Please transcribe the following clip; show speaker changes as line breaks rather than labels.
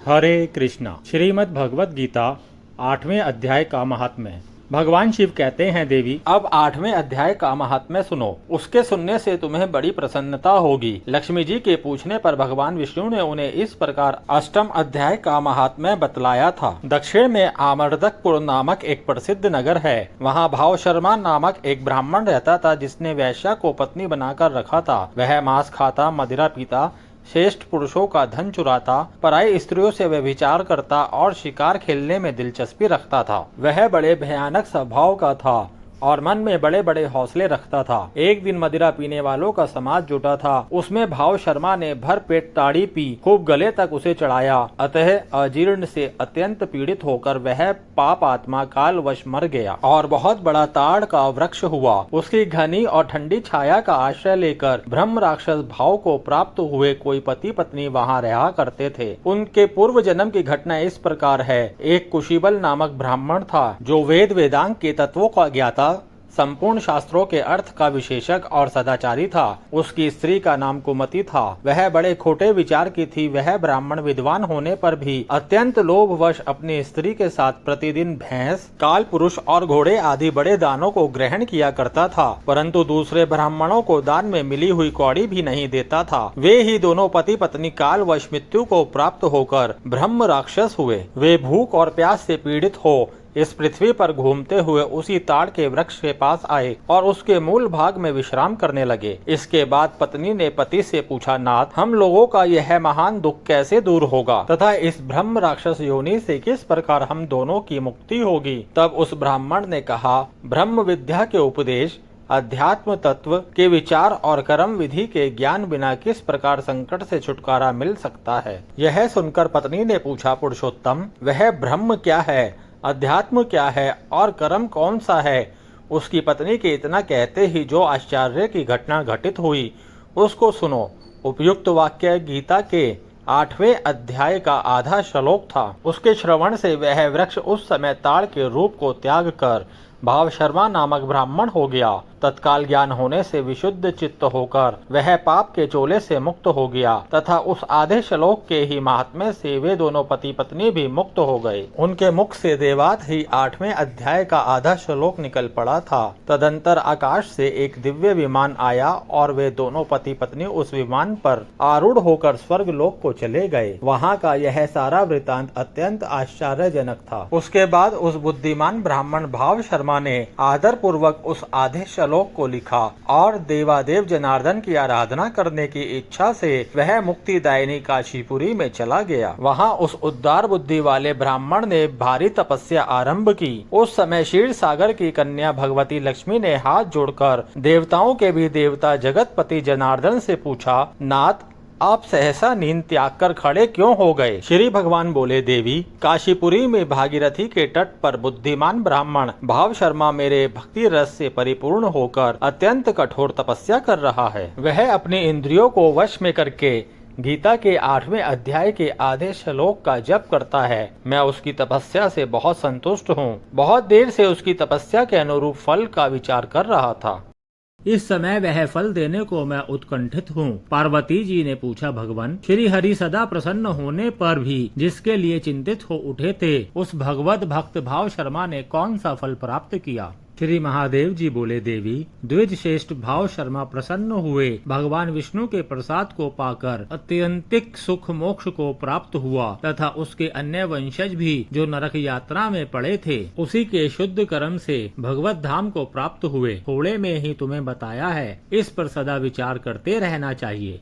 हरे कृष्णा। श्रीमद् भगवत गीता 8वें अध्याय का महात्म्य। भगवान शिव कहते हैं, देवी अब 8वें अध्याय का महात्म्य सुनो। उसके सुनने से तुम्हें बड़ी प्रसन्नता होगी। लक्ष्मी जी के पूछने पर भगवान विष्णु ने उन्हें इस प्रकार 8वें अध्याय का महात्म्य बतलाया था। दक्षिण में आमर्दकपुर नामक एक प्रसिद्ध नगर है। वहाँ भाव शर्मा नामक एक ब्राह्मण रहता था, जिसने वैश्या को पत्नी बनाकर रखा था। वह मांस खाता, मदिरा पीता, श्रेष्ठ पुरुषों का धन चुराता, पराई स्त्रियों से व्यभिचार करता और शिकार खेलने में दिलचस्पी रखता था। वह बड़े भयानक स्वभाव का था और मन में बड़े बड़े हौसले रखता था। एक दिन मदिरा पीने वालों का समाज जुटा था। उसमें भाव शर्मा ने भर पेट ताड़ी पी, खूब गले तक उसे चढ़ाया। अतः अजीर्ण से अत्यंत पीड़ित होकर वह पाप आत्मा कालवश मर गया और बहुत बड़ा ताड़ का वृक्ष हुआ। उसकी घनी और ठंडी छाया का आश्रय लेकर ब्रह्म राक्षस भाव को प्राप्त हुए कोई पति पत्नी वहाँ रहा करते थे। उनके पूर्व जन्म की घटना इस प्रकार है। एक कुशीबल नामक ब्राह्मण था, जो वेद वेदांग के तत्वों का ज्ञाता, संपूर्ण शास्त्रों के अर्थ का विशेषक और सदाचारी था। उसकी स्त्री का नाम कुमति था। वह बड़े खोटे विचार की थी। वह ब्राह्मण विद्वान होने पर भी अत्यंत लोभवश अपनी स्त्री के साथ प्रतिदिन भैंस, काल पुरुष और घोड़े आदि बड़े दानों को ग्रहण किया करता था, परंतु दूसरे ब्राह्मणों को दान में मिली हुई कौड़ी भी नहीं देता था। वे ही दोनों पति पत्नी कालवश मृत्यु को प्राप्त होकर ब्रह्म राक्षस हुए। वे भूख और प्यास से पीड़ित हो इस पृथ्वी पर घूमते हुए उसी ताड़ के वृक्ष के पास आए और उसके मूल भाग में विश्राम करने लगे। इसके बाद पत्नी ने पति से पूछा, नाथ, हम लोगों का यह महान दुख कैसे दूर होगा तथा इस ब्रह्म राक्षस योनि से किस प्रकार हम दोनों की मुक्ति होगी? तब उस ब्राह्मण ने कहा, ब्रह्म विद्या के उपदेश, अध्यात्म तत्व के विचार और कर्म विधि के ज्ञान बिना किस प्रकार संकट से छुटकारा मिल सकता है? यह सुनकर पत्नी ने पूछा, पुरुषोत्तम, वह ब्रह्म क्या है, अध्यात्म क्या है और कर्म कौन सा है? उसकी पत्नी के इतना कहते ही जो आश्चर्य की घटना घटित हुई उसको सुनो। उपयुक्त वाक्य गीता के 8वें अध्याय का आधा श्लोक था। उसके श्रवण से वह वृक्ष उस समय ताड़ के रूप को त्याग कर भाव शर्मा नामक ब्राह्मण हो गया। तत्काल ज्ञान होने से विशुद्ध चित्त होकर वह पाप के चोले से मुक्त हो गया तथा उस आधे श्लोक के ही महात्म्य से वे दोनों पति पत्नी भी मुक्त हो गए। उनके मुख से देवात ही 8वें अध्याय का आधा श्लोक निकल पड़ा था। तदंतर आकाश से एक दिव्य विमान आया और वे दोनों पति पत्नी उस विमान पर आरूढ़ होकर स्वर्ग लोक को चले गए। वहाँ का यह सारा वृतांत अत्यंत आश्चर्यजनक था। उसके बाद उस बुद्धिमान ब्राह्मण भाव शर्मा ने आदर पूर्वक उस आधे श्लोक को लिखा और देवादेव जनार्दन की आराधना करने की इच्छा से वह मुक्तिदायिनी काशीपुरी में चला गया। वहाँ उस उदार बुद्धि वाले ब्राह्मण ने भारी तपस्या आरंभ की। उस समय क्षीर सागर की कन्या भगवती लक्ष्मी ने हाथ जोड़कर देवताओं के भी देवता जगतपति जनार्दन से पूछा, नाथ, आप सहसा नींद त्याग कर खड़े क्यों हो गए? श्री भगवान बोले, देवी, काशीपुरी में भागीरथी के तट पर बुद्धिमान ब्राह्मण भाव शर्मा मेरे भक्ति रस से परिपूर्ण होकर अत्यंत कठोर तपस्या कर रहा है। वह अपनी इंद्रियों को वश में करके गीता के 8वें अध्याय के आधे श्लोक का जप करता है। मैं उसकी तपस्या से बहुत संतुष्ट हूँ। बहुत देर से उसकी तपस्या के अनुरूप फल का विचार कर रहा था। इस समय वह फल देने को मैं उत्कंठित हूँ। पार्वती जी ने पूछा, भगवान, श्री हरि सदा प्रसन्न होने पर भी जिसके लिए चिंतित हो उठे थे, उस भगवत भक्त भाव शर्मा ने कौन सा फल प्राप्त किया? श्री महादेव जी बोले, देवी, द्विज श्रेष्ठ भाव शर्मा प्रसन्न हुए। भगवान विष्णु के प्रसाद को पाकर अत्यंतिक सुख मोक्ष को प्राप्त हुआ तथा उसके अन्य वंशज भी जो नरक यात्रा में पड़े थे, उसी के शुद्ध कर्म से भगवत धाम को प्राप्त हुए। थोड़े में ही तुम्हें बताया है, इस पर सदा विचार करते रहना चाहिए।